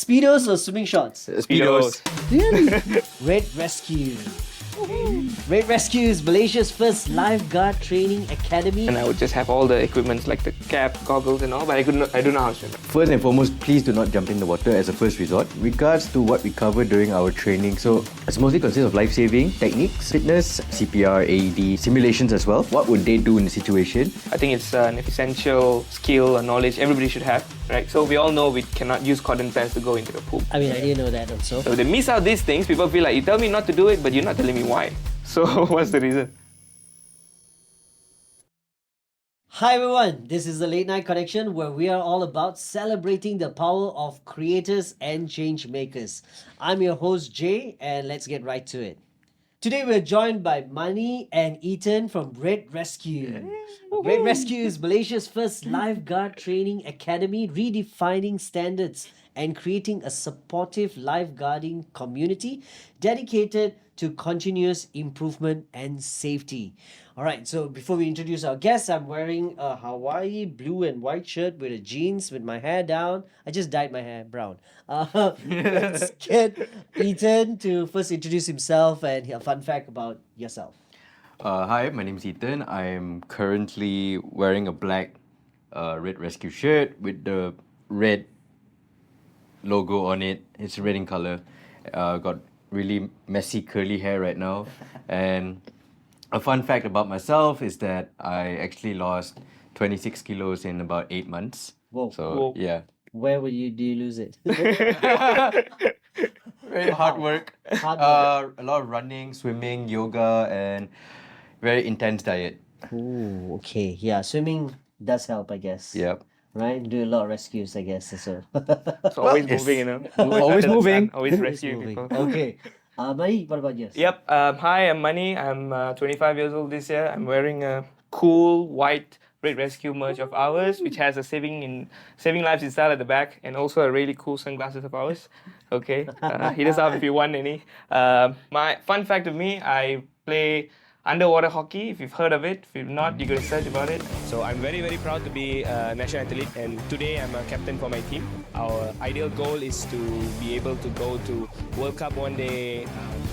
Speedos or swimming shorts? Speedos. Really? Red Rescue. Red Rescue is Malaysia's first lifeguard training academy. And I would just have all the equipments like the cap, goggles and all, but I don't know how to swim. First and foremost, please do not jump in the water as a first resort. Regards to what we cover during our training, so it's mostly consists of life-saving techniques, fitness, CPR, AED, simulations as well. What would they do in the situation? I think it's an essential skill and knowledge everybody should have, right? So we all know we cannot use cotton pants to go into the pool. I mean, I didn't know that also. So they miss out these things. People feel like, you tell me not to do it, but you're not telling me why. So what's the reason? Hi everyone, this is the Late Night Connection where we are all about celebrating the power of creators and change makers. I'm your host Jay and let's get right to it. Today we're joined by Mani and Ethan from Red Rescue. Red Rescue is Malaysia's first lifeguard training academy, redefining standards and creating a supportive lifeguarding community dedicated to continuous improvement and safety. All right, so before we introduce our guests, I'm wearing a Hawaii blue and white shirt with a jeans with my hair down. I just dyed my hair brown. Let's get Ethan to first introduce himself and a fun fact about yourself. Hi, my name is Ethan. I'm currently wearing a black Red Rescue shirt with the red logo on it. It's red in color. Got really messy curly hair right now. And a fun fact about myself is that I actually lost 26 kilos in about 8 months. Whoa. So, Whoa. yeah. Where do you lose it? Very hard work. Hard work. A lot of running, swimming, yoga, and very intense diet. Ooh, okay. Yeah, swimming does help, I guess. Yep. Right? Do a lot of rescues, I guess. So. So always Yes. moving, you know. Always under the moving. sun, always rescuing people. Okay. Mani, what about yours? Yep. Hi, I'm Mani. I'm 25 years old this year. I'm wearing a cool white Red Rescue merch of ours, which has a saving lives in style at the back, and also a really cool sunglasses of ours. Okay, hit us up if you want any. My fun fact of me, I play underwater hockey. If you've heard of it, if you've not, you can search about it. So I'm very, very proud to be a national athlete, and today I'm a captain for my team. Our ideal goal is to be able to go to World Cup one day,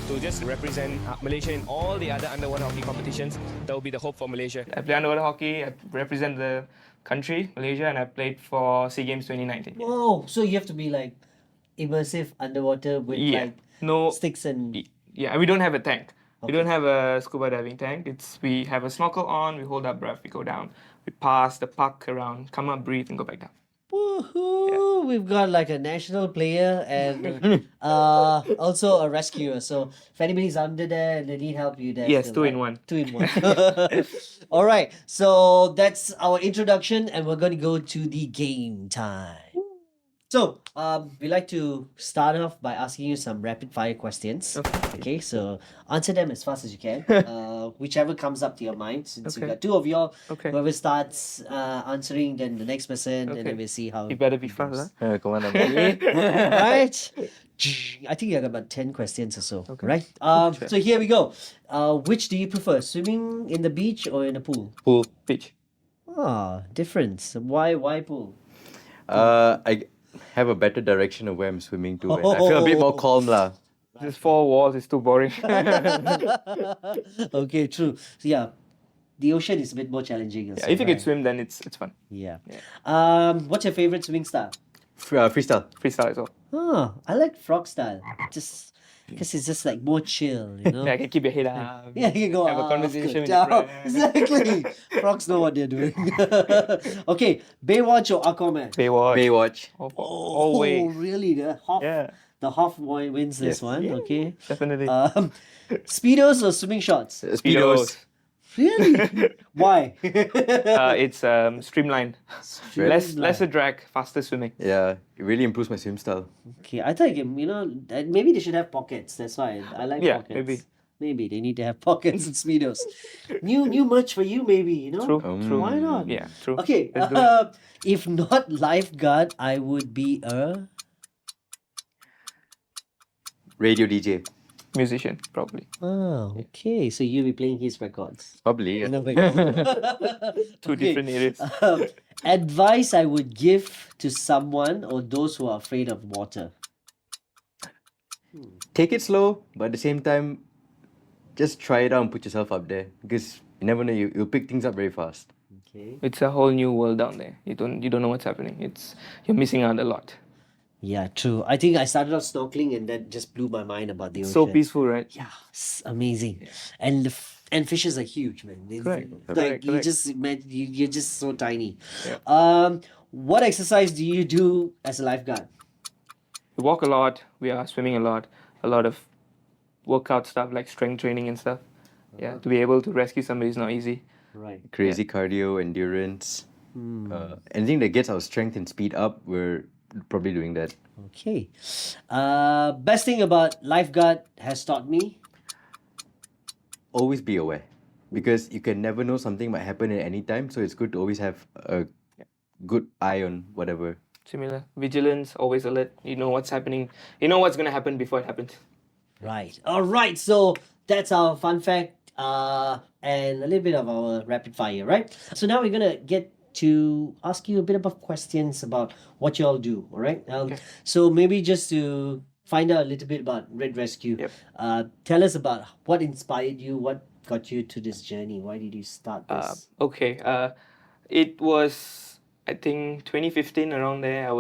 to just represent Malaysia in all the other underwater hockey competitions. That will be the hope for Malaysia. I play underwater hockey. I represent the country, Malaysia, and I played for SEA Games 2019. Whoa, so you have to be like immersive underwater with like No. sticks and... Yeah, we don't have a tank. Okay. We don't have a scuba diving tank. We have a snorkel on, we hold our breath, we go down, we pass the puck around, come up, breathe, and go back down. Woohoo! We've got like a national player and also a rescuer. So if anybody's under there and they need help, you there. Yes, still, two right? in one. 2 in 1. All right. So that's our introduction, and we're going to go to the game time. So, we like to start off by asking you some rapid fire questions. Okay, so answer them as fast as you can. Whichever comes up to your mind. Since we've Okay. got two of y'all, Okay. whoever starts answering, then the next person, and then Okay. we'll see how. You better be fast, huh? Come on, Amali. Right? I think you got about 10 questions or so. Okay. Right? So here we go. Which do you prefer? Swimming in the beach or in the pool? Pool. Beach. Ah, difference. Why pool? I have a better direction of where I'm swimming to. And I feel a bit more calm lah. Just 4 walls is too boring. Okay, true. So yeah, the ocean is a bit more challenging. Also, Yeah, if you can right? swim, then it's fun. Yeah. What's your favorite swimming style? Freestyle. Freestyle as well. Oh, I like frog style. Just because it's just like more chill, you know. Yeah, I can keep your head up. Yeah, you can go Have a up, conversation go with your down. friend. Exactly. Frogs know what they're doing. Okay, Baywatch or Aquaman? Baywatch. Baywatch. Always. Really? Yeah, The Hoff boy wins this Yes. one. Okay. definitely. Speedos or swimming shorts? Speedos. Really? Why? It's streamlined. Lesser drag, faster swimming. Yeah, it really improves my swim style. Okay, I think maybe they should have pockets. That's why I like Yeah, pockets. maybe. Maybe they need to have pockets in speedos. New merch for you, maybe, you know. True, true. Why not? Yeah, true. Okay. Let's do it. If not lifeguard, I would be a... Radio DJ. Musician, probably. Oh, okay. So you'll be playing his records. Probably. Yeah. No, wait. Two Okay. different areas. Advice I would give to someone or those who are afraid of water. Take it slow, but at the same time, just try it out and put yourself up there because you never know. You'll pick things up very fast. Okay. It's a whole new world down there. You don't know what's happening. You're missing out a lot. Yeah, true. I think I started off snorkeling and that just blew my mind about the ocean. So peaceful, right? Yeah, it's amazing. And and fishes are huge, man. Correct. Like Correct, you correct. just you're just so tiny. Yeah. What exercise do you do as a lifeguard? We walk a lot. We are swimming a lot. A lot of workout stuff like strength training and stuff. Yeah, to be able to rescue somebody is not easy. Right. Crazy cardio, endurance, anything that gets our strength and speed up. We're probably doing that. Okay. Best thing about lifeguard has taught me. Always be aware because you can never know, something might happen at any time. So it's good to always have a good eye on whatever. Similar. Vigilance, always alert. You know what's happening. You know what's going to happen before it happens. Right. All right. So that's our fun fact and a little bit of our rapid fire, right? So now we're gonna get to ask you a bit of questions about what you all do. All right. So maybe just to find out a little bit about Red Rescue. Yep. Tell us about what inspired you. What got you to this journey? Why did you start this? Okay. It was, I think, 2015, around there.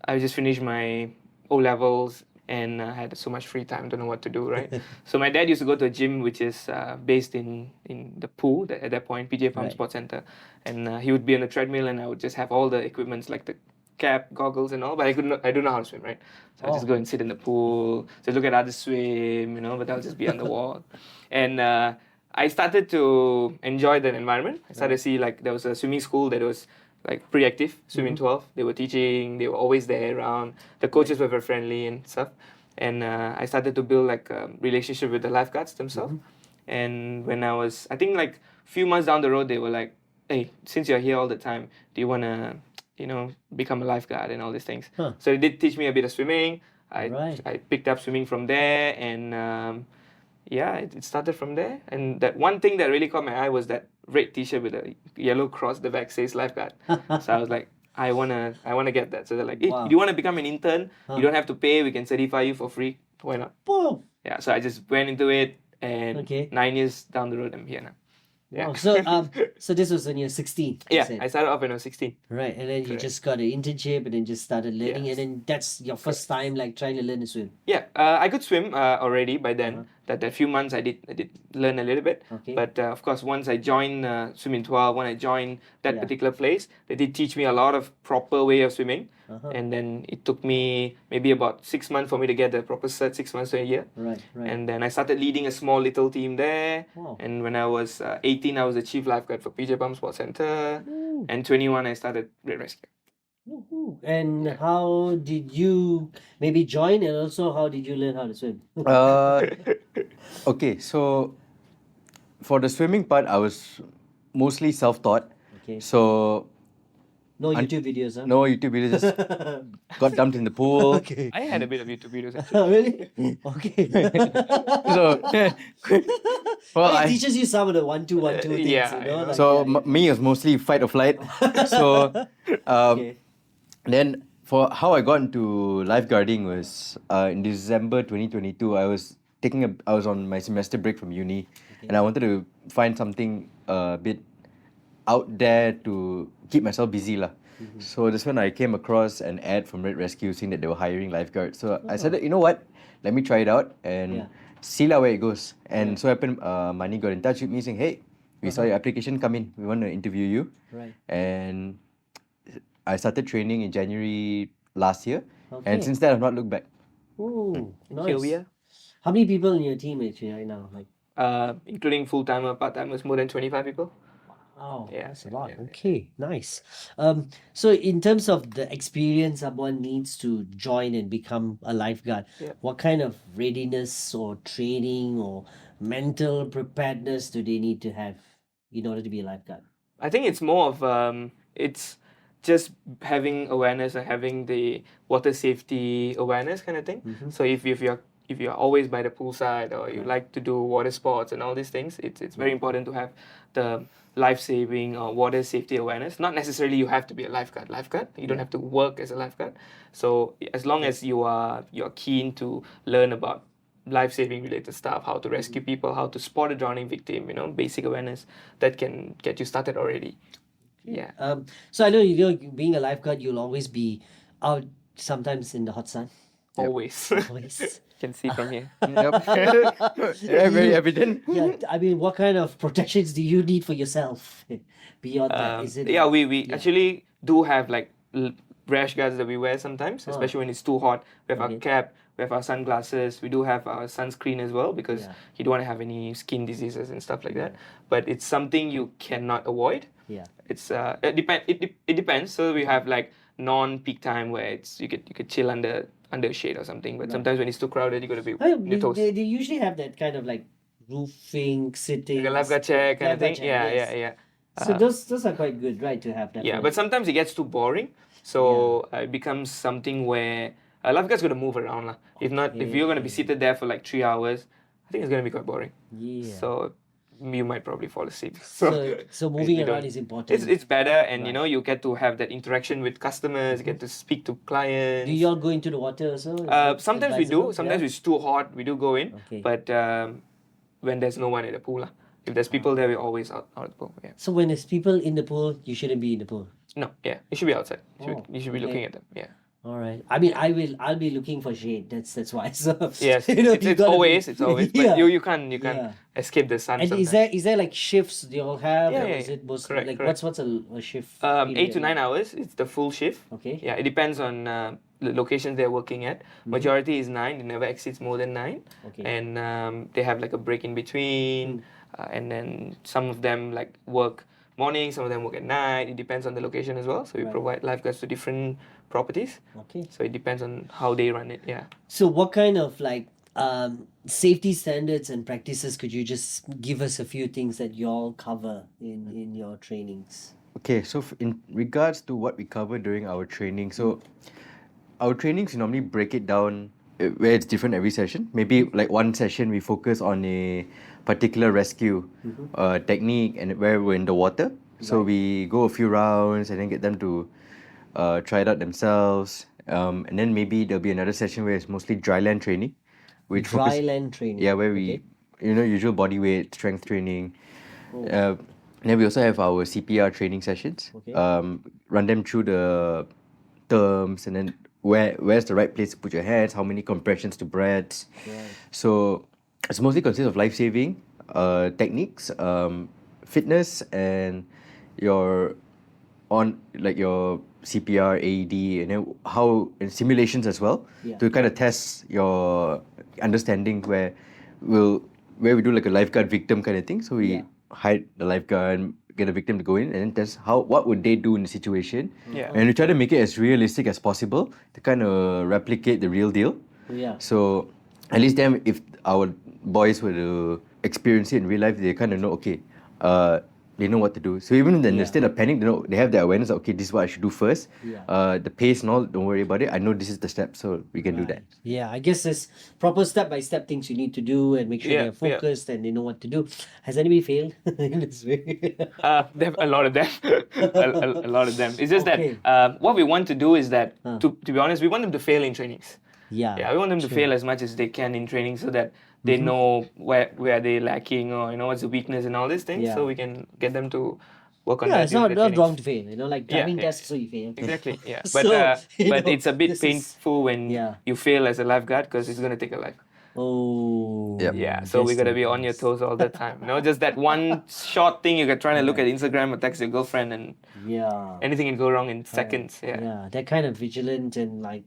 I just finished my O levels and I had so much free time. Don't know what to do, right? So my dad used to go to a gym which is based in the pool at that point, PJ Farm Right. Sports Center, and he would be on the treadmill and I would just have all the equipments like the cap, goggles, and all. But I don't know how to swim, right? So I just go and sit in the pool, just look at others swim, but I'll just be on the wall, and I started to enjoy that environment. I started to see like there was a swimming school that was like pretty active, swimming 12. They were teaching, they were always there around. The coaches were very friendly and stuff. And I started to build like a relationship with the lifeguards themselves. And when I was, I think like few months down the road, they were like, hey, since you're here all the time, do you want to, become a lifeguard and all these things? Huh. So they did teach me a bit of swimming. Right. I picked up swimming from there and it started from there. And that one thing that really caught my eye was that red t-shirt with a yellow cross, the back says lifeguard. So I was like, I wanna get that. So they're like, hey, Wow. do you want to become an intern? You don't have to pay, we can certify you for free. Why not? Boom. Yeah, so I just went into it and Okay. 9 years down the road I'm here now. Yeah. Wow. So so this was when you're 16. you Yeah, said. I started off when I was 16. Right, and then you Correct. just got an internship and then just started learning, Yes. and then that's your first time like trying to learn to swim. Yeah, I could swim already by then. That few months I did learn a little bit. Okay. But of course, once I joined swimming 12, when I joined that Yeah. particular place, they did teach me a lot of proper way of swimming. And then it took me maybe about 6 months for me to get the proper cert, 6 months to a year. Right, right. And then I started leading a small little team there. Wow. And when I was 18, I was the chief lifeguard for PJ Palm Sports Center. And 21, I started Red Rescue. Woohoo. And how did you maybe join, and also how did you learn how to swim? Okay, so for the swimming part, I was mostly self-taught. Okay. So No YouTube videos, huh? no YouTube videos, just got dumped in the pool. Okay. I had a bit of YouTube videos actually. Really? Okay. So, well, It teaches you some of the 1-2-1-2 things, Yeah, you know? Like, so yeah, me was mostly fight or flight. So Okay. then for how I got into lifeguarding was in December 2022. I was on my semester break from uni, and I wanted to find something a bit out there to keep myself busy lah. So that's when I came across an ad from Red Rescue saying that they were hiring lifeguards. So I said, you know what, let me try it out and Yeah. see lah where it goes. And so happened, Mani got in touch with me saying, hey, we saw your application come in, we want to interview you. Right. And I started training in January last year, and Okay. since then I've not looked back. Ooh, nice. Here we are. How many people in your team actually right now? Like, Including full-timer, part-timers, more than 25 people. wow, Yeah, that's a lot. yeah, yeah. Okay, nice. So in terms of the experience someone needs to join and become a lifeguard, Yeah. what kind of readiness or training or mental preparedness do they need to have in order to be a lifeguard? I think it's more of it's just having awareness and having the water safety awareness kind of thing. So if you're if you're always by the poolside or you like to do water sports and all these things, it's very important to have the life saving or water safety awareness. Not necessarily you have to be a lifeguard. You don't have to work as a lifeguard. So as long as you're keen to learn about life saving related stuff, how to rescue people, how to spot a drowning victim, basic awareness that can get you started already. Yeah. So I know, being a lifeguard, you'll always be out sometimes in the hot sun. Always. Always. Can see from here. Yep. Yeah, very evident. Yeah, I mean, what kind of protections do you need for yourself beyond that? Is it? Yeah, we actually do have like rash guards that we wear sometimes, especially when it's too hot. We have our cap, we have our sunglasses, we do have our sunscreen as well, because you don't want to have any skin diseases and stuff like that. But it's something you cannot avoid. Yeah. It's it depends. So we have like non-peak time where it's you could chill under a shade or something. But sometimes when it's too crowded, you got to be on your toes. They usually have that kind of like roofing, sitting. Like a lifeguard chair kind of thing. Lifeguard chair, yes. Yeah. So those are quite good, right, to have that. Yeah, for- but sometimes it gets too boring. So it becomes something where a lifeguard's got to move around. Lah. If not, if you're going to be seated there for like 3 hours, I think it's going to be quite boring. Yeah. So you might probably fall asleep. So moving you around don't- is important. It's better, and you get to have that interaction with customers, you get to speak to clients. Do you all go into the water also? Is it Sometimes we advisable? do. Sometimes Yeah? it's too hot, we do go in. Okay. But when there's no one at the pool, lah. If there's people there, we're always out of the pool. Yeah. So when there's people in the pool, you shouldn't be in the pool. No, yeah, you should be outside. You should be okay. looking at them. Yeah. All right. I mean, I'll be looking for shade. That's why. So Yes, you know, it's you gotta always, be- but Yeah. you can't Yeah. escape the sun. And sometimes. is there like shifts you all have? Yeah, or yeah, is yeah. it most Correct, like correct. what's a shift? 8 to period? 9 hours. It's the full shift. Okay. Yeah, it depends on the locations they're working at. Majority is 9. It never exceeds more than 9. Okay. And they have like a break in between. And then some of them like work morning, some of them work at night. It depends on the location as well. So we Right. provide lifeguards to different properties. Okay. So it depends on how they run it. Yeah. So what kind of like safety standards and practices could you just give us a few things that you all cover in your trainings? Okay, so in regards to what we cover during our training, so our trainings we normally break it down where it's different every session. Maybe like one session we focus on a particular rescue technique and where we're in the water. So we go a few rounds and then get them to try it out themselves. And then maybe there'll be another session where it's mostly dry land training. Which Dry land training. Yeah, where we, usual body weight, strength training. Then we also have our CPR training sessions. Okay. Run them through the terms and then where's the right place to put your hands, how many compressions to breaths. Right. So it's mostly consists of life-saving techniques, fitness, and your CPR, AED, and then and simulations as well to kind of test your understanding where we do like a lifeguard victim kind of thing. So we hide the lifeguard, get a victim to go in, and then test what would they do in the situation. Yeah. And we try to make it as realistic as possible to kind of replicate the real deal. Yeah. So at least then, if our boys were to experience it in real life, they kind of know, okay, they know what to do. So even in the state of panic, they have the awareness of, okay, this is what I should do first. Yeah. The pace and all, don't worry about it. I know this is the step, so we can do that. Yeah, I guess there's proper step-by-step things you need to do and make sure they're focused and they know what to do. Has anybody failed in this way? There are a lot of them. a lot of them. It's just Okay. that what we want to do is that, to be honest, we want them to fail in trainings. Yeah. We want them to fail as much as they can in training so that they know where they're lacking or what's the weakness and all these things. Yeah. So we can get them to work on Yeah, that. it's during not the trainings. wrong to fail, like driving yeah. tests, so you fail. Exactly, yeah. So, But it's a bit this is- painful when you fail as a lifeguard because it's going to take a life. Oh. Yep. Yeah, so we got to be on your toes all the time. Just that one short thing you're trying to look at Instagram or text your girlfriend and Yeah. anything can go wrong in seconds. Yeah. Yeah, that kind of vigilant and like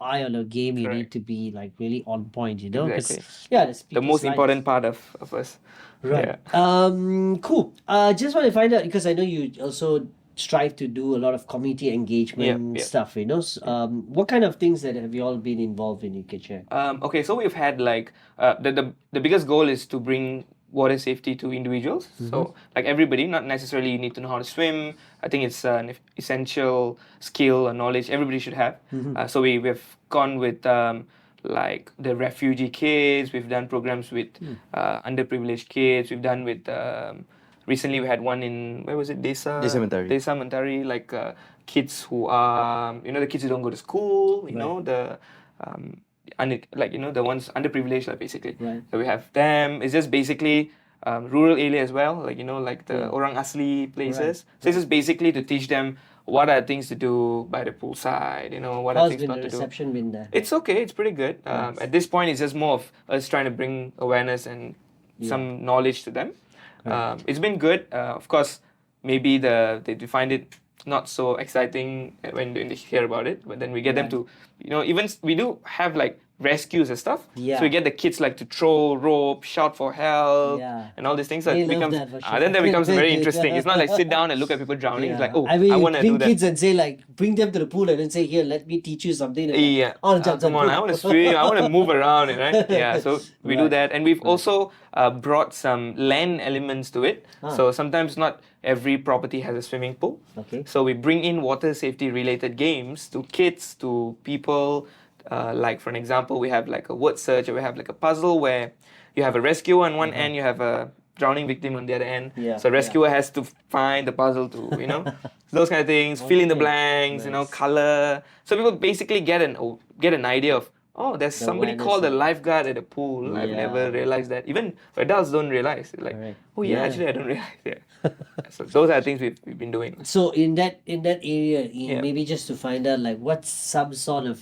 eye on a game, you need Correct. to be like really on point, 'cause, Exactly. The most people's important part of us. Right. Yeah. Cool. Just want to find out because I know you also strive to do a lot of community engagement Yeah. stuff. What kind of things that have you all been involved in? You can share. Okay, so we've had like the biggest goal is to bring water safety to individuals. So like everybody, not necessarily you need to know how to swim. I think it's an essential skill or knowledge everybody should have. So we've gone with like the refugee kids. We've done programs with underprivileged kids. We've done with recently we had one in, where was it, Desa Mentari, like kids who are the kids who don't go to school, you know, the like the ones underprivileged, like, basically. Right. So we have them. It's just basically rural area as well, like like the orang asli places. So it's just basically to teach them what are things to do by the poolside, what are How's things been not the to do. reception been there? It's okay. It's pretty good. At this point, it's just more of us trying to bring awareness and some knowledge to them. It's been good. Of course, maybe they find it not so exciting when they hear about it, but then we get them to, even we do have like rescues and stuff. Yeah. So we get the kids like to throw rope, shout for help, Yeah. and all these things. So They it love becomes that for sure. then that becomes very interesting. It's not like sit down and look at people drowning. It's like, oh, I mean, I you want to do bring that. kids and say like, bring them to the pool and then say, here, let me teach you something. And Yeah. I want to jump, Come on, I want to swim. I want to move around, right? Yeah. So we do Right. that, and we've also brought some land elements to it. So sometimes not every property has a swimming pool. Okay. So we bring in water safety related games to kids, to people. Like for an example, we have like a word search, or we have like a puzzle where you have a rescuer on one end, you have a drowning victim on the other end. Yeah, So rescuer has to find the puzzle to, those kind of things, fill in the Okay, blanks, nice. color. So people basically get an idea of, oh, there's The somebody awareness called a of- lifeguard at a pool. I've Yeah. never realized that. Even adults don't realize. They're like, Correct. oh yeah, Yeah. actually I don't realize. Yeah. So those are things we've been doing. So in that area, Yeah. maybe just to find out like what's some sort of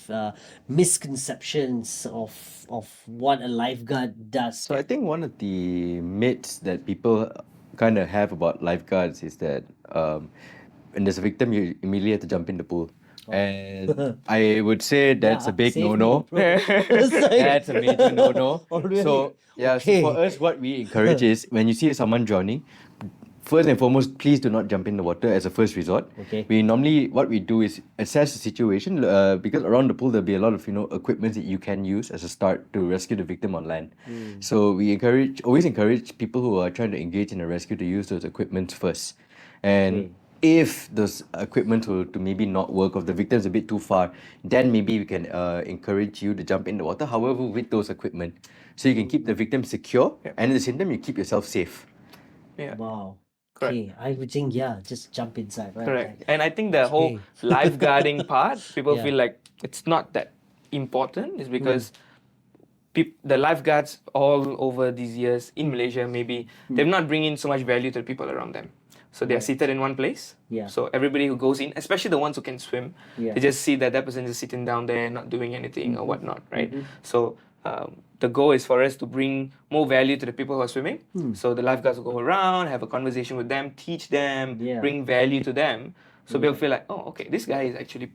misconceptions of what a lifeguard does. So I think one of the myths that people kind of have about lifeguards is that when there's a victim, you immediately have to jump in the pool. And I would say that's a big save me, no-no. bro. It's like- That's a major no-no. Oh, really? So yeah, Okay. so for us, what we encourage is when you see someone drowning, first and foremost, please do not jump in the water as a first resort. Okay. We normally, what we do is assess the situation because around the pool there'll be a lot of equipment that you can use as a start to rescue the victim on land. So we always encourage people who are trying to engage in a rescue to use those equipment first. And if those equipment were to maybe not work, or the victim's a bit too far, then maybe we can encourage you to jump in the water. However, with those equipment, so you can keep the victim secure, and at the same time you keep yourself safe. Yeah. Wow. Correct. Okay, I would think just jump inside, right? Correct. Like, And I think the whole lifeguarding part, people Yeah. feel like it's not that important. It's because the lifeguards all over these years in Malaysia, maybe they've not bring in so much value to the people around them. So they're seated in one place. Yeah. So everybody who goes in, especially the ones who can swim, Yeah. they just see that person is sitting down there, not doing anything or whatnot, right? So the goal is for us to bring more value to the people who are swimming. So the lifeguards will go around, have a conversation with them, teach them, Yeah. bring value to them. So people feel like, oh, okay, this guy is actually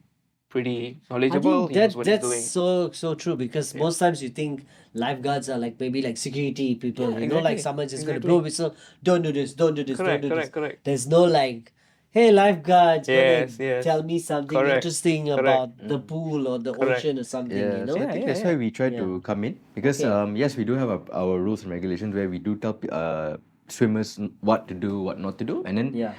pretty I knowledgeable. think He knows what he's doing. that's so true because most times you think lifeguards are like maybe like security people, Yeah, like exactly. someone's just going to Exactly. blow whistle, don't do this, don't do this, Correct, don't do correct, this. correct. There's no like, hey lifeguards, Yes, gonna yes. tell me something Correct, interesting correct. about the pool or the Correct. ocean or something, Yeah, so I think that's why we try to come in because Okay. yes, we do have our rules and regulations where we do tell swimmers what to do, what not to do, and then Yeah.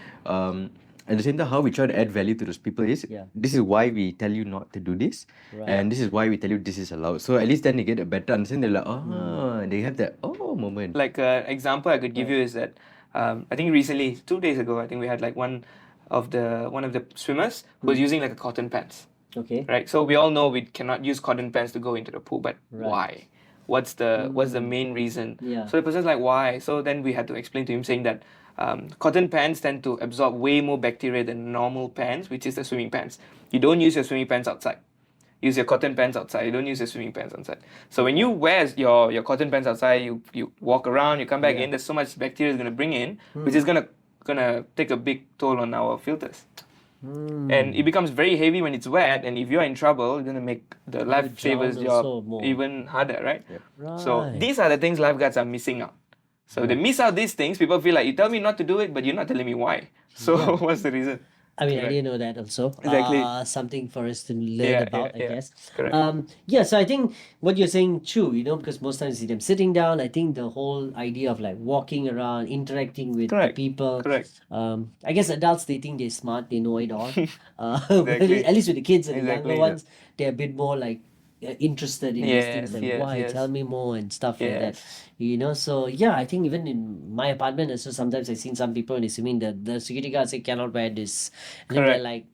at the same time, how we try to add value to those people is this is why we tell you not to do this, Right. and this is why we tell you this is allowed. So at least then they get a better understanding. They're like, they have that moment. Like an example I could give you is that I think recently, 2 days ago, I think we had like one of the swimmers who was using like a cotton pants. Okay. Right. So we all know we cannot use cotton pants to go into the pool, but why? What's the main reason? Yeah. So the person's like, why? So then we had to explain to him saying that cotton pants tend to absorb way more bacteria than normal pants, which is the swimming pants. You don't use your swimming pants outside. Use your cotton pants outside. You don't use your swimming pants outside. So when you wear your cotton pants outside, you walk around, you come back in. There's so much bacteria is gonna bring in, which is gonna take a big toll on our filters. And it becomes very heavy when it's wet, and if you're in trouble, it's gonna make the lifesavers drown job also more. even harder, right? So Right. these are the things lifeguards are missing out. So they miss out these things. People feel like you tell me not to do it, but you're not telling me why. So what's the reason? I mean, I Correct. didn't know that also. Exactly. Something for us to learn about, I yeah. guess. Correct. So I think what you're saying true, because most times you see them sitting down. I think the whole idea of like walking around, interacting with the Correct. people. Correct. I guess adults, they think they're smart, they know it all. Exactly. At least with the kids and the Exactly, younger yeah. ones, they're a bit more like interested in these things, Yes, like yes, why, yes. tell me more and stuff like that. Yes. So yeah, I think even in my apartment also sometimes I've seen some people in the swimming, the security guard say cannot wear this, and then we're Correct. like,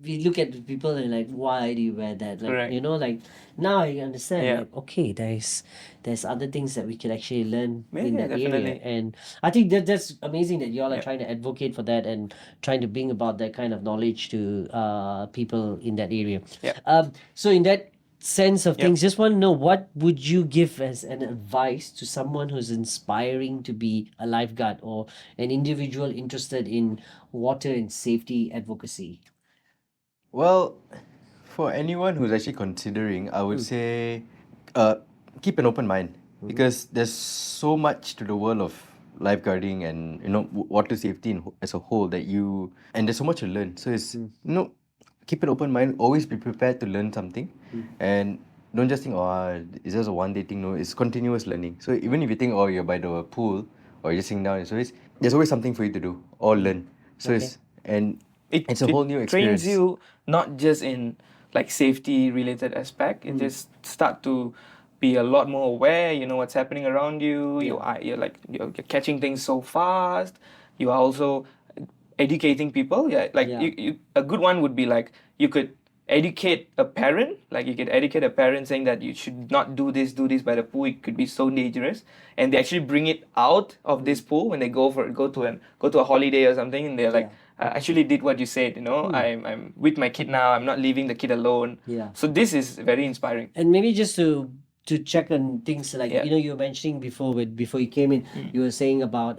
we look at the people and like, why do you wear that? Like, Correct. like now I understand, Yeah. like, okay, there's other things that we can actually learn Yeah, in that area. definitely. And I think that's amazing that you all are Yeah. trying to advocate for that and trying to bring about that kind of knowledge to people in that area. Yeah. So in that sense of Yep. things, just want to know, what would you give as an advice to someone who's inspiring to be a lifeguard or an individual interested in water and safety advocacy? Well, for anyone who's actually considering, I would say keep an open mind because there's so much to the world of lifeguarding and water safety as a whole and there's so much to learn. So it's keep an open mind, always be prepared to learn something, and don't just think, it's just a one day thing. No, it's continuous learning. So even if you think, you're by the pool or you're just sitting down, there's always something for you to do or learn. So Okay. it's a whole new experience. Trains you not just in like safety related aspect. It just start to be a lot more aware. You know what's happening around you. You're catching things so fast. You are also educating people. Yeah, like Yeah. a good one would be like you could educate a parent. Like you could educate a parent saying that you should not do this by the pool. It could be so dangerous, and they actually bring it out of this pool when they go to a holiday or something, and they're like, I actually did what you said. I'm with my kid now. I'm not leaving the kid alone. Yeah. So this is very inspiring. And maybe just to check on things like, Yeah. you were mentioning before you came in, you were saying about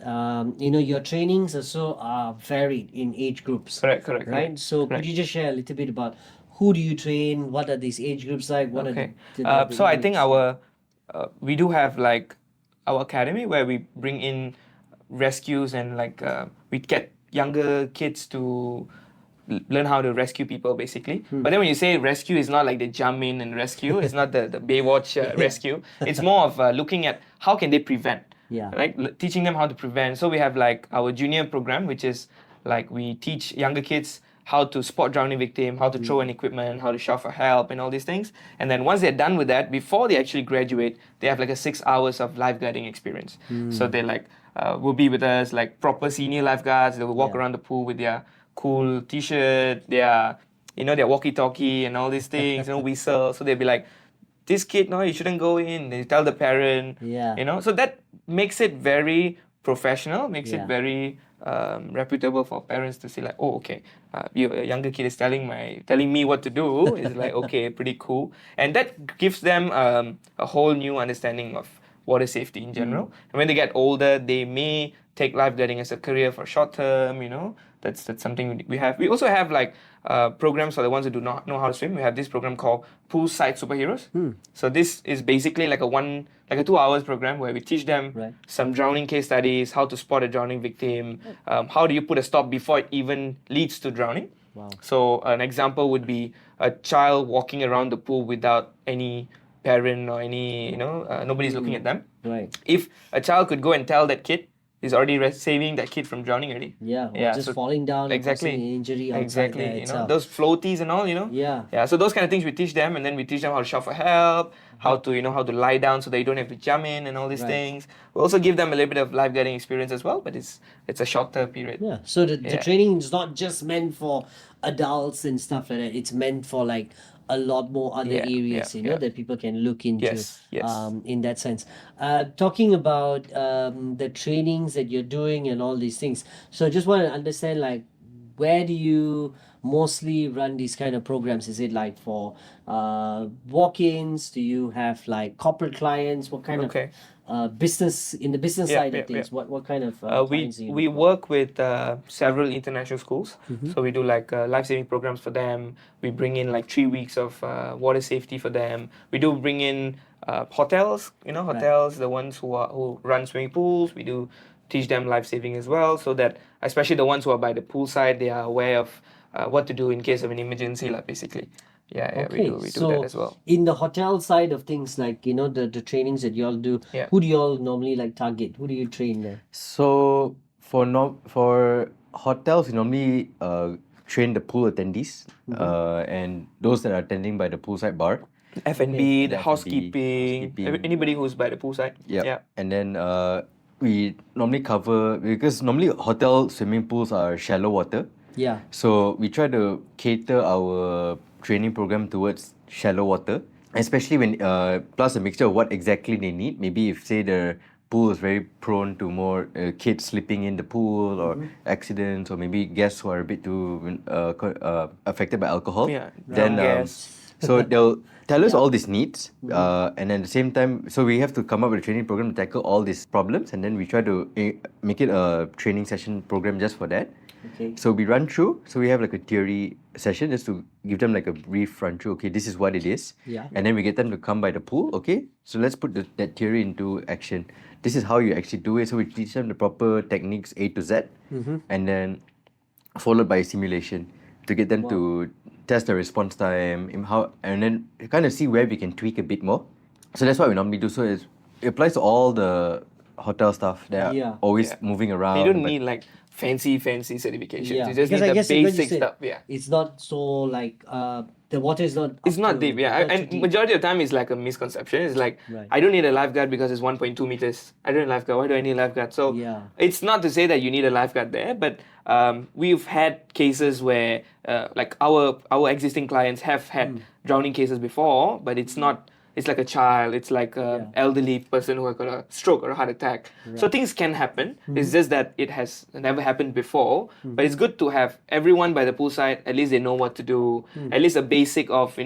your trainings also are varied in age groups. Correct. Correct. Right? So could you just share a little bit about who do you train, what are these age groups like, what are Okay. the So I think units? we do have like our academy where we bring in rescues and like we get younger kids to learn how to rescue people basically. But then when you say rescue, it's not like they jump in and rescue. It's not the Baywatch rescue. It's more of looking at how can they prevent. Yeah. Right? Teaching them how to prevent. So we have like our junior program, which is like we teach younger kids how to spot drowning victim, how to throw an equipment, how to shout for help, and all these things. And then once they're done with that, before they actually graduate, they have like a 6 hours of lifeguarding experience. So they like will be with us like proper senior lifeguards. They will walk Yeah. around the pool with their cool T-shirt, their their walkie-talkie and all these things, whistle. So they'll be like, this kid, no, you shouldn't go in. They tell the parent, Yeah. So that makes it very professional, makes Yeah. it very reputable for parents to say like, oh, okay, a younger kid is telling me what to do. It's like, okay, pretty cool, and that gives them a whole new understanding of water safety in general. And when they get older, they may take lifeguarding as a career for short term. That's something we have. We also have like programs for the ones who do not know how to swim. We have this program called Poolside Superheroes. So this is basically like a 2 hours program where we teach them Right. some drowning case studies, how to spot a drowning victim, how do you put a stop before it even leads to drowning. Wow. So an example would be a child walking around the pool without any parent or any nobody's looking at them. Right. If a child could go and tell that kid, he's already saving that kid from drowning already. Yeah. Or just so falling down and exactly. causing an injury outside Exactly. there itself. Those floaties and all, Yeah. Yeah, so those kind of things we teach them, and then we teach them how to shout for help, how to lie down so they don't have to jump in and all these Right. things. We also give them a little bit of lifeguarding experience as well, but it's a shorter period. Yeah. So the Yeah. training is not just meant for adults and stuff like that. It's meant for like a lot more other Yeah, areas, yeah. that people can look into. Yes, yes. In that sense. Talking about the trainings that you're doing and all these things. So I just want to understand, like, where do you mostly run these kind of programs? Is it like for walk-ins? Do you have like corporate clients? What kind Okay. of business in the business Yeah, side yeah, of things? yeah. What kind of we clients do you we look for? work with several international schools, so we do like life-saving programs for them. We bring in like 3 weeks of water safety for them. We do bring in hotels, hotels, the ones who run swimming pools. We do teach them life-saving as well, so that especially the ones who are by the poolside, they are aware of what to do in case of an emergency, like basically. Yeah, Okay, we do so that as well. in the hotel side of things, like the trainings that you all do, Yeah. who do you all normally like target? Who do you train there? So for hotels, we normally train the pool attendees and those that are attending by the poolside bar. F&B, the F&B, housekeeping, anybody who's by the poolside. Yep. Yeah. And then we normally cover, because normally hotel swimming pools are shallow water. Yeah. So we try to cater our training program towards shallow water, especially when plus a mixture of what exactly they need. Maybe if say the pool is very prone to more kids slipping in the pool or accidents, or maybe guests who are a bit too affected by alcohol. Yeah, Then drunk guests. so they'll tell us all these needs, and at the same time, so we have to come up with a training program to tackle all these problems, and then we try to make it a training session program just for that. Okay. So we run through. So we have like a theory session just to give them like a brief run through. Okay, this is what it is. Yeah. And then we get them to come by the pool. Okay, so let's put that theory into action. This is how you actually do it. So we teach them the proper techniques A to Z, and then followed by simulation to get them to test the response time, and then kind of see where we can tweak a bit more. So that's what we normally do. So it applies to all the hotel staff. They are always moving around. You don't need like fancy certifications. Yeah. You just Because need I the guess like what you basic said, stuff. Yeah. It's not so like the water is not. It's up not to- deep, yeah. not too And deep. majority of the time it's like a misconception. It's like, Right. I don't need a lifeguard because it's 1.2 meters. I don't need a lifeguard. Why do I need a lifeguard? So Yeah. it's not to say that you need a lifeguard there, but we've had cases where like our existing clients have had drowning cases before, but it's not. It's like a child. It's like a elderly person who has got a stroke or a heart attack. So things can happen. It's just that it has never happened before. But it's good to have everyone by the poolside. At least they know what to do. At least a basic of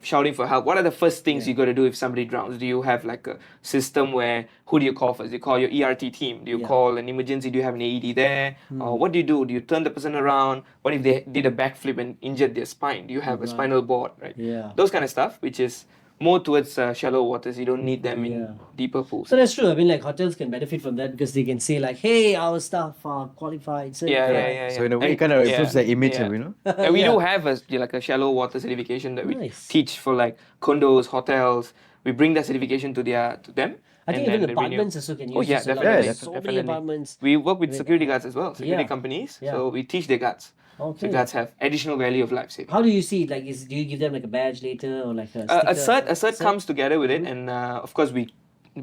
shouting for help. What are the first things you got to do if somebody drowns? Do you have like a system where who do you call first? Do you call your ERT team? Do you call an emergency? Do you have an AED there? Or what do you do? Do you turn the person around? What if they did a backflip and injured their spine? Do you have a spinal board? Right. Yeah. Those kind of stuff, which is more towards shallow waters. You don't need them in deeper pools. So that's true. I mean, like hotels can benefit from that because they can say like, "Hey, our staff are qualified." Yeah. So in a way, it kind of improves the image, you know. And we do have like a shallow water certification that we Nice. teach for like condos, hotels. We bring that certification to them. I think and even then they renew. apartments also can use Oh yeah, this a lot. definitely. There's so many definitely. apartments. We work with security guards as well, security companies. Yeah. So we teach their guards. Okay. So guards have additional value of life saving. How do you see it? Like, do you give them like a badge later or like a sticker? A cert comes together with it, and of course we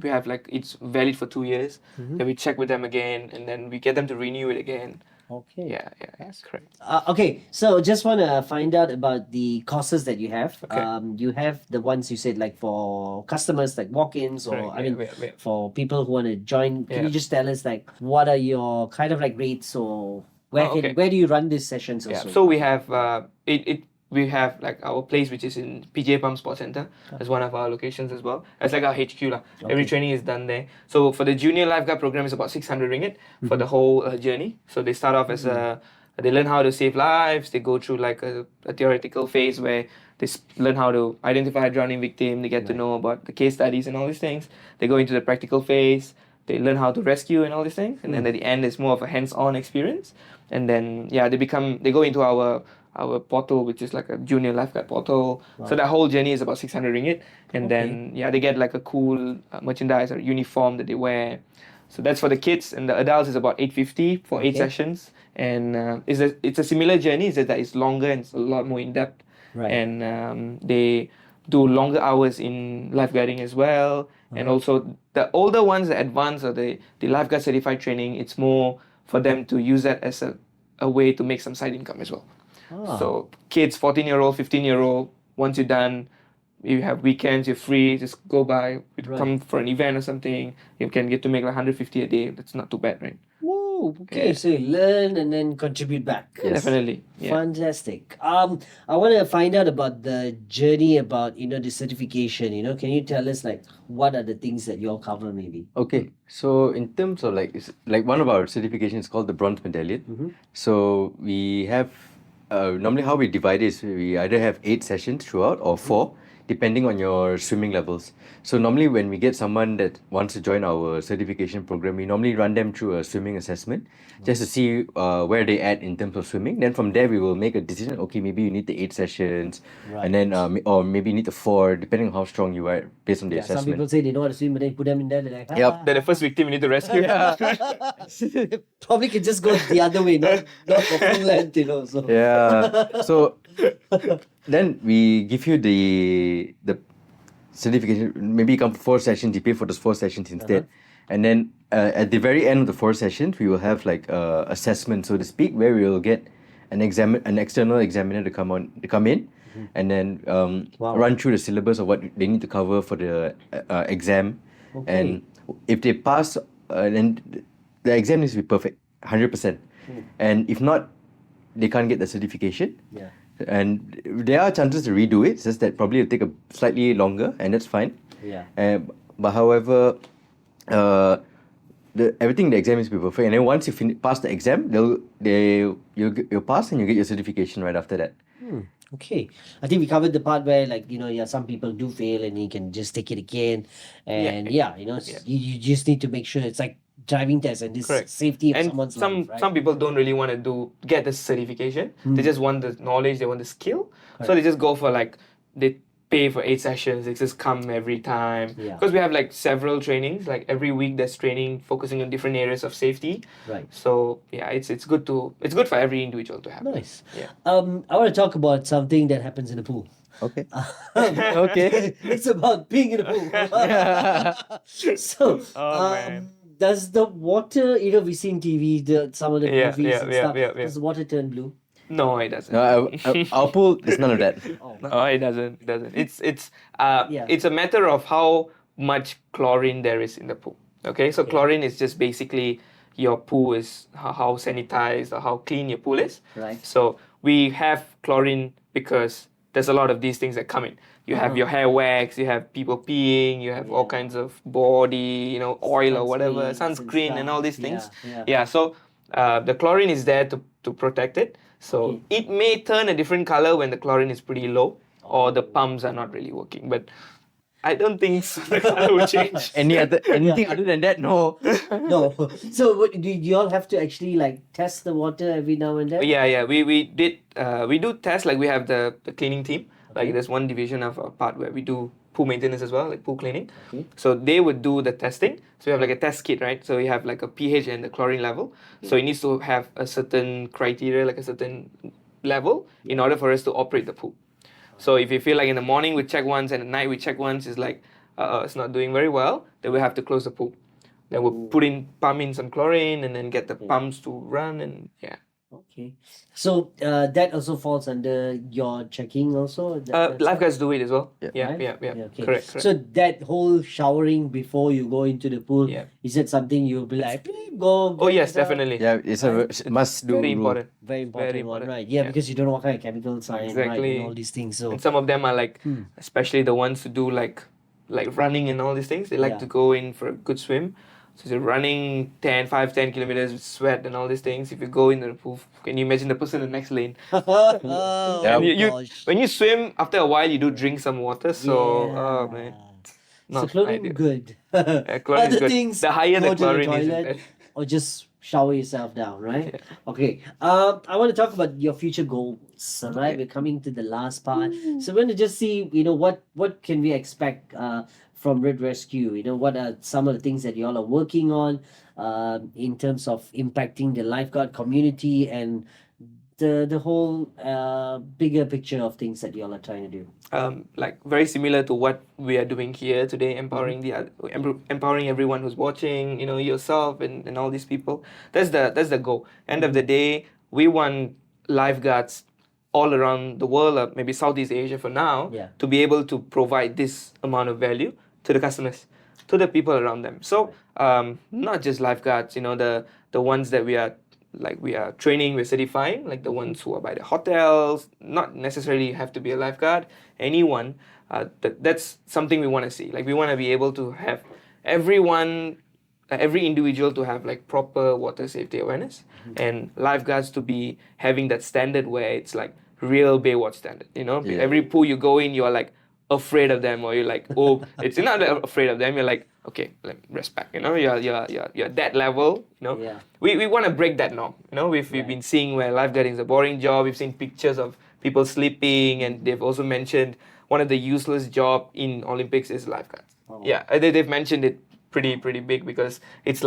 have like it's valid for 2 years. Then we check with them again, and then we get them to renew it again. Okay. Yeah, that's correct. Okay, so just want to find out about the courses that you have. Okay. You have the ones you said like for customers, like walk-ins, or Correct, I mean, yeah. for people who want to join. Can you Yeah. just tell us like what are your kind of like rates, or okay. where do you run these sessions? Yeah. Also? So we have we have like our place which is in PJ Pump Sports Center as one of our locations as well. It's like our HQ lah. Every training is done there. So for the junior lifeguard program is about 600 ringgit for the whole journey. So they start off as they learn how to save lives. They go through like a theoretical phase where they learn how to identify a drowning victim. They get to know about the case studies and all these things. They go into the practical phase. They learn how to rescue and all these things. And then at the end, it's more of a hands-on experience. And then they go into our portal, which is like a junior lifeguard portal. So that whole journey is about 600 ringgit. And then they get like a cool merchandise or uniform that they wear. So that's for the kids, and the adults is about 850 for 8 sessions. And it's a similar journey, it's just that it's longer and it's a lot more in depth. Right. And they do longer hours in lifeguarding as well. And also the older ones, the advanced or the lifeguard certified training, it's more for them to use that as a way to make some side income as well. So kids, 14-year-old, 15-year-old, once you're done, you have weekends, you're free, just go by, come for an event or something, you can get to make like 150 a day. That's not too bad, right? Whoa, okay, so you learn and then contribute back. Definitely. Yeah. Fantastic. I want to find out about the journey about the certification. Can you tell us like what are the things that you all cover maybe? Okay, so in terms of like one of our certifications is called the bronze medallion. So we have normally how we divide it is we either have 8 sessions throughout or 4, depending on your swimming levels. So normally when we get someone that wants to join our certification program, we normally run them through a swimming assessment just to see where they at in terms of swimming. Then from there we will make a decision. Okay, maybe you need the 8 sessions, and then or maybe you need the 4, depending on how strong you are based on the Some assessment. people say they know how to swim, but then you put them in there, they're like, Yep. They're the first victim you need to rescue. probably can just go the other way, not for full length, So. Yeah. So then we give you the certification. Maybe you come for 4 sessions, you pay for those 4 sessions instead. And then at the very end of the 4 sessions, we will have like assessment, so to speak, where we will get an external examiner to come in, and then run through the syllabus of what they need to cover for the exam. And if they pass, then the exam needs to be perfect, 100%. And if not, they can't get the certification. Yeah. And there are chances to redo it. It's just that probably it'll take a slightly longer, and that's fine. Yeah. But however, everything in the exam is to be perfect. And then once you pass the exam, you'll pass and you get your certification right after that. Okay. I think we covered the part where, like, some people do fail and you can just take it again. And you just need to make sure it's like driving test and this Correct. safety of And someone's some life, right? some people don't really want to get the certification. They just want the knowledge, they want the skill. So they just go for they pay for 8 sessions, they just come every time. Yeah. Because we have several trainings, every week there's training focusing on different areas of safety. Right. So yeah, it's good for every individual to have. Nice. Yeah. I want to talk about something that happens in the pool. Okay. Okay. It's about being in the pool. So, man. does the water, we see in TV, some of the Yeah, movies yeah, and yeah, stuff, yeah, yeah. does the water turn blue? No, it doesn't. No, our pool, there's none of that. No, it doesn't. It's Yeah. it's a matter of how much chlorine there is in the pool. Okay, so chlorine is just basically your pool is how sanitized or how clean your pool is. Right. So we have chlorine because there's a lot of these things that come in. You have your hair wax, you have people peeing, you have all kinds of body, oil or whatever, Sunscreens and sunscreen and all stuff. these things. Yeah. So the chlorine is there to protect it. So it may turn a different color when the chlorine is pretty low or the pumps are not really working. But I don't think so. The color will change. Anything other than that, no. No. So do you all have to actually test the water every now and then? Yeah. We do tests. We have the cleaning team. There's one division of our part where we do pool maintenance as well, pool cleaning. Okay. So they would do the testing. So we have a test kit, right? So you have a pH and the chlorine level. So it needs to have a certain criteria, a certain level in order for us to operate the pool. So if you feel in the morning we check once and at night we check once, it's it's not doing very well, then we have to close the pool. Then we'll pump in some chlorine and then get the pumps to run and yeah. Okay. So that also falls under your checking also? Lifeguards do it as well. Yeah. Okay. Correct. So that whole showering before you go into the pool, is it something you'll be like, "Please go? Oh yes, get out." definitely. Yeah, it's a must-do Very rule. important. Very important Very one, important. right? Yeah, Yeah. because you don't know what kind of chemicals are in, right? Exactly. And all these things. So And some of them are especially the ones who do running and all these things. They like to go in for a good swim. So you're running 10 kilometers with sweat and all these things. If you go in the pool, can you imagine the person in the next lane? oh, And you gosh. when you swim, after a while, you do drink some water. So, oh man. So Not chlorine ideal. good. Chlorine is Other good. things, The higher go the to chlorine is, toilet, better. or just shower yourself down, right? Okay. I want to talk about your future goals. All right, we're coming to the last part. So we're going to just see, what can we expect from Red Rescue? What are some of the things that you all are working on in terms of impacting the lifeguard community and the whole bigger picture of things that you all are trying to do. Very similar to what we are doing here today, empowering empowering everyone who's watching, yourself and all these people. That's the goal. End of the day, we want lifeguards all around the world, maybe Southeast Asia for now, to be able to provide this amount of value to the customers, to the people around them. So not just lifeguards, the ones that we are training, we're certifying, the ones who are by the hotels, not necessarily have to be a lifeguard, anyone. That's something we want to see. We want to be able to have every individual to have proper water safety awareness, and lifeguards to be having that standard where it's real Baywatch standard. Every pool you go in, you are afraid of them, or you're oh, it's not afraid of them. You're okay, respect. You're that level. We want to break that norm. We've been seeing where lifeguarding is a boring job. We've seen pictures of people sleeping, and they've also mentioned one of the useless job in Olympics is lifeguards. Yeah, they've mentioned it pretty big, because it's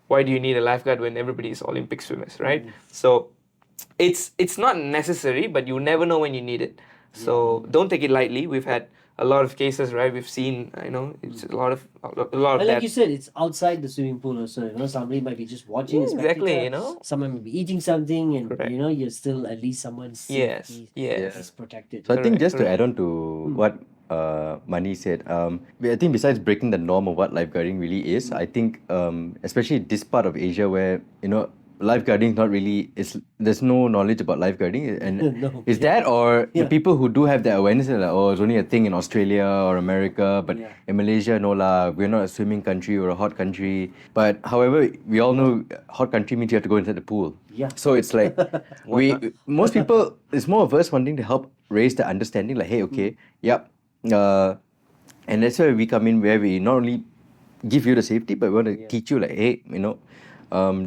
why do you need a lifeguard when everybody is Olympic swimmers, right? So it's not necessary, but you never know when you need it. So don't take it lightly. We've had a lot of cases, right? We've seen, it's a lot of And like that. you said, it's outside the swimming pool also. Somebody might be just watching a Exactly, spectator, someone might be eating something, and Correct. you're still at least someone's Yes, safety yes. is protected. So I think Correct, just to correct. add on to what Mani said, I think besides breaking the norm of what lifeguarding really is, I think especially this part of Asia where lifeguarding is not really there's no knowledge about lifeguarding, and No. is that or Yeah. the people who do have the awareness are like, oh, it's only a thing in Australia or America, but Yeah. in Malaysia, no lah, we're not a swimming country or a hot country. But however, we all know hot country means you have to go inside the pool. Yeah. So it's like most people, it's more of us wanting to help raise the understanding, like, hey, okay, yep, and that's where we come in, where we not only give you the safety, but we want to teach you, like, hey,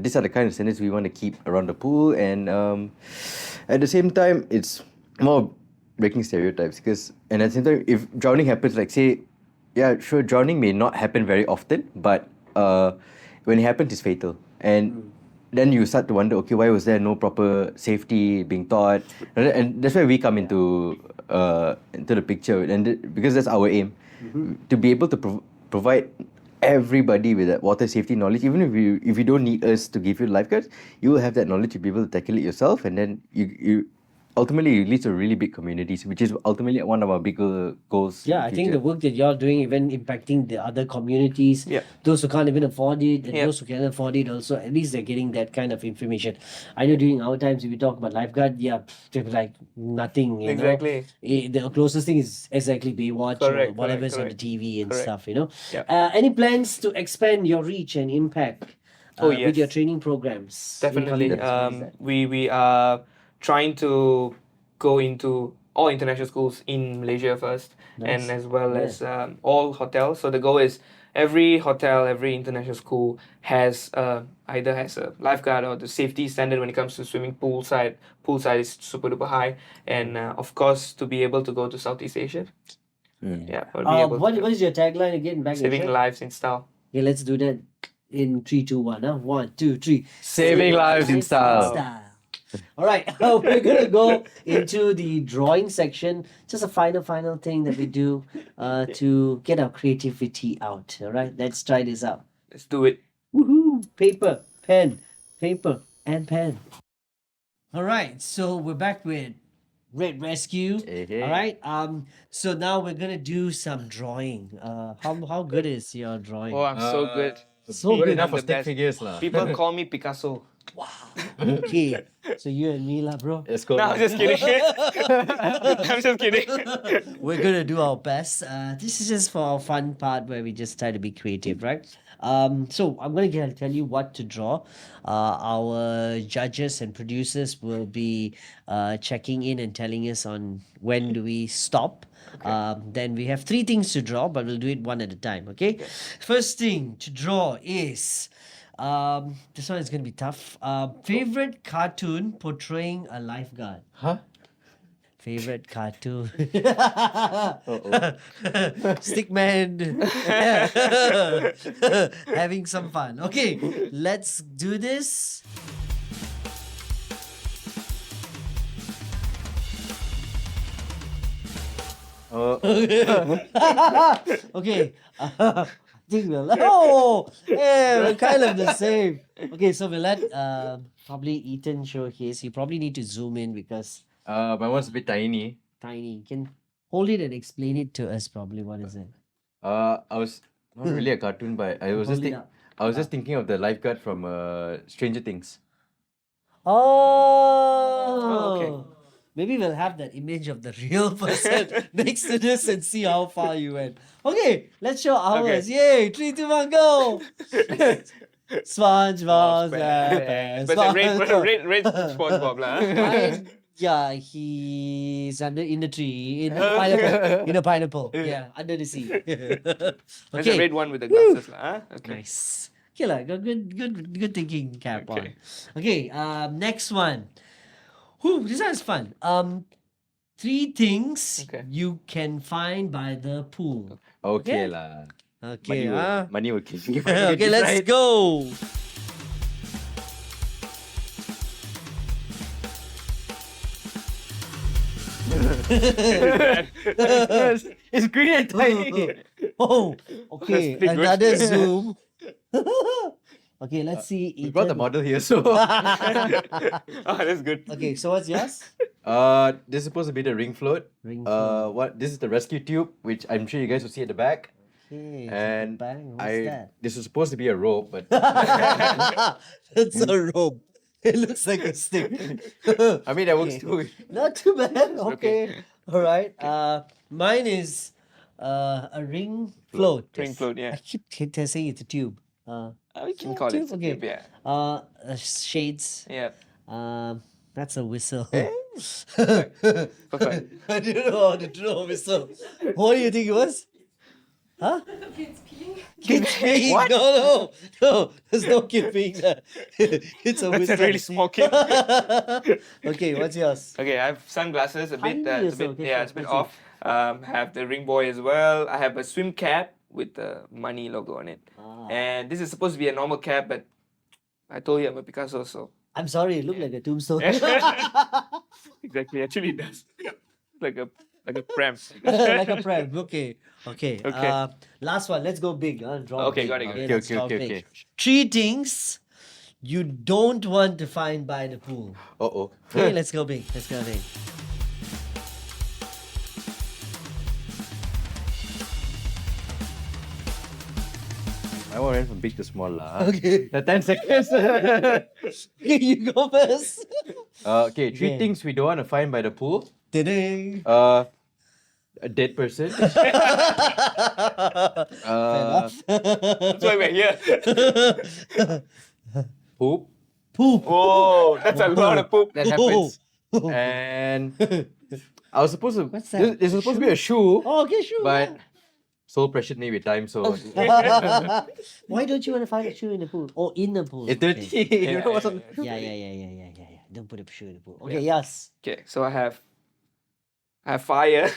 these are the kind of standards we want to keep around the pool, and at the same time, it's more breaking stereotypes, and at the same time, if drowning happens, like, say, yeah, sure, drowning may not happen very often, but when it happens, it's fatal, and then you start to wonder, okay, why was there no proper safety being taught? And that's where we come into the picture, and because that's our aim, to be able to provide everybody with that water safety knowledge. Even if you don't need us to give you lifeguards, you will have that knowledge to be able to tackle it yourself, and then you ultimately it leads to really big communities, which is ultimately one of our bigger goals. Yeah, I think the work that you're doing, even impacting the other communities, Yeah. those who can't even afford it, and Yeah. those who can afford it also, at least they're getting that kind of information. I know during our times, if we talk about lifeguard, they're like nothing, Exactly. The closest thing is exactly Baywatch or Correct, whatever's on the correct. TV and Correct. stuff, Yeah. Any plans to expand your reach and impact with yes. your training programs? Definitely. Incoming, what is that? We are trying to go into all international schools in Malaysia first, Nice. and as well Yeah. as all hotels. So the goal is every hotel, every international school has either has a lifeguard, or the safety standard when it comes to swimming pool side. Pool side is super duper high, and of course to be able to go to Southeast Asia. Yeah, we'll be able What to is your tagline again? Back saving Asia? lives in style. Okay, let's do that in 3, 2, 1. 1, 2, 3. Saving lives in style. All right, we're gonna go into the drawing section. Just a final thing that we do to get our creativity out. All right, let's try this out. Let's do it. Woohoo! Paper, pen. All right, so we're back with Red Rescue. Hey. All right. So now we're gonna do some drawing. How good is your drawing? Oh, I'm so good. So good. enough for stick best. figures lah. People call me Picasso. Okay. So you and me lah, bro. Let's go. No, I'm just kidding. I'm just kidding. We're gonna do our best. This is just for our fun part where we just try to be creative, right? So I'm gonna tell you what to draw. Our judges and producers will be checking in and telling us on when do we stop. Then we have 3 things to draw, but we'll do it one at a time. Okay. First thing to draw is. This one is gonna be tough. Favorite cartoon portraying a lifeguard. Huh? Favorite cartoon. Stickman. Having some fun. Okay, let's do this. Okay. I think we're kind of the same. Okay, so we'll let probably Ethan showcase. You probably need to zoom in because My one's a bit tiny. tiny. You can hold it and explain it to us. Probably what is it? I was not really a cartoon, but I was Hold it up. thinking of the lifeguard from Stranger Things. Oh, okay. Maybe we'll have that image of the real person next to this and see how far you went. Okay, let's show ours. Yay! 3, 2, 1, go! SpongeBob SquarePants. But the red SpongeBob lah. Mine, yeah, he's in the tree in a pineapple. In a pineapple. Yeah, under the sea. There's a Okay, red one with the glasses lah. Okay. nice. Okay, lah, good thinking cap Okay. on. Okay, next one. Whew, this one is fun. 3 things Okay. you can find by the pool. Okay lah. Okay, ah. Money will kill you. Okay, let's go. It's green and tiny. Oh, okay. That's big, right? Another zoom. Okay, let's see. We brought the Ethan. model here, so. Oh, that's good. Okay, so what's yours? This is supposed to be the ring float. Ring This is the rescue tube, which I'm sure you guys will see at the back. Okay, And bang. What's that? this is supposed to be a rope, but It's a rope. It looks like a stick. I mean that works too. Not too bad. Okay. okay. All right. Mine is a ring float. Ring float, yeah. I keep saying it's a tube. We can yeah, call it tube, okay. tube, yeah. Shades. Yeah. That's a whistle. Perfect. I didn't know how to do a whistle. What do you think it was? Huh? Kids peeing. What? No. There's no kid peeing there. It's a That's whistle. a really small kid. Okay, what's yours? Okay, I have sunglasses, a bit, Tiny it's a bit, also, okay, yeah, sure, it's a bit let's off. I have the ring boy as well. I have a swim cap with the money logo on it. And this is supposed to be a normal cap, but I told you I'm a Picasso, so I'm sorry, it looked like a tombstone. exactly. Actually, it does. like a pram. Like a pram. Okay. Okay. Last one. Let's go big. Draw Okay, big. got it, got it. Okay, let's draw okay, big. okay. 3 things you don't want to find by the pool. Uh-oh. Okay, let's go big. Let's go big. I want to run from big to small lah. Okay. The 10 seconds. Okay, you go first. Okay, three Okay. things we don't want to find by the pool. Ta-ding. A dead person. Fair uh, enough. That's why we're here. poop. Poop. Oh, that's a lot of poop. That happens. And I was supposed to. What's that? This is supposed to be a shoe, Oh, okay, sure. but soul pressured me with time, so Why don't you want to find a shoe in the pool? Or in the pool? it's dirty. Okay. You know what's on? Yeah. Don't put a shoe in the pool. Okay, yes. Okay, so I have fire.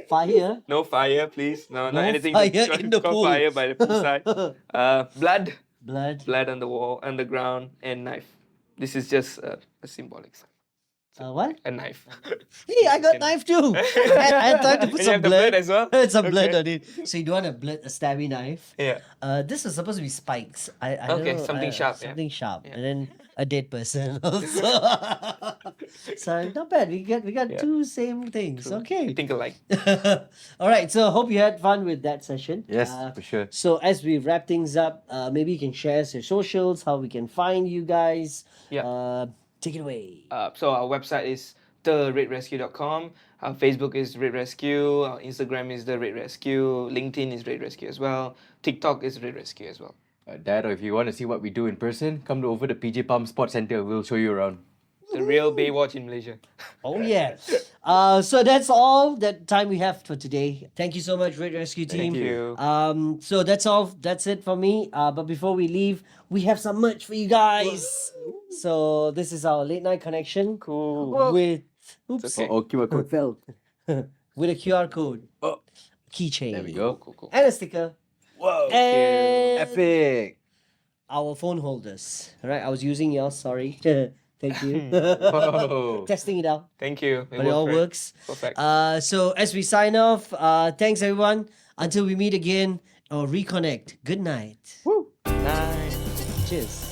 Fire. No fire, please. No, No not anything fire that in the caught pool. fire by the poolside. Blood. Blood. Blood on the wall, on the ground, and knife. This is just a symbolic sign. What? A knife. Hey, I got knife too. I tried to put And you some have the blood as well? Some blood Okay. on it. So you don't want a stabby knife. Yeah. This is supposed to be spikes. I don't Okay, know, something sharp, yeah. Something sharp, Yeah. and then a dead person also. So not bad. We got Yeah. two same things. We Okay. think alike. All right. So hope you had fun with that session. Yes, for sure. So as we wrap things up, maybe you can share your socials, how we can find you guys. Yeah. Take it away. So our website is theredrescue.com. Our Facebook is Red Rescue. Our Instagram is The Red Rescue. LinkedIn is Red Rescue as well. TikTok is Red Rescue as well. Dad, or if you want to see what we do in person, come over to PJ Palm Sports Center. We'll show you around. The real Baywatch in Malaysia. Oh yeah. So that's all that time we have for today. Thank you so much, Red Rescue team. Thank you. So that's all. That's it for me. But before we leave, we have some merch for you guys. So this is our late night connection. Cool. With oops. okay. Oh, QR code. Fell. With a QR code. Keychain. There we go. Cool. And a sticker. Whoa. And Epic. our phone holders. Alright, I was using yours, sorry. Thank you. Whoa. Testing it out. Thank you. But it all worked, works. Perfect. So as we sign off, thanks everyone. Until we meet again or reconnect. Good night. Woo. Nice. Cheers.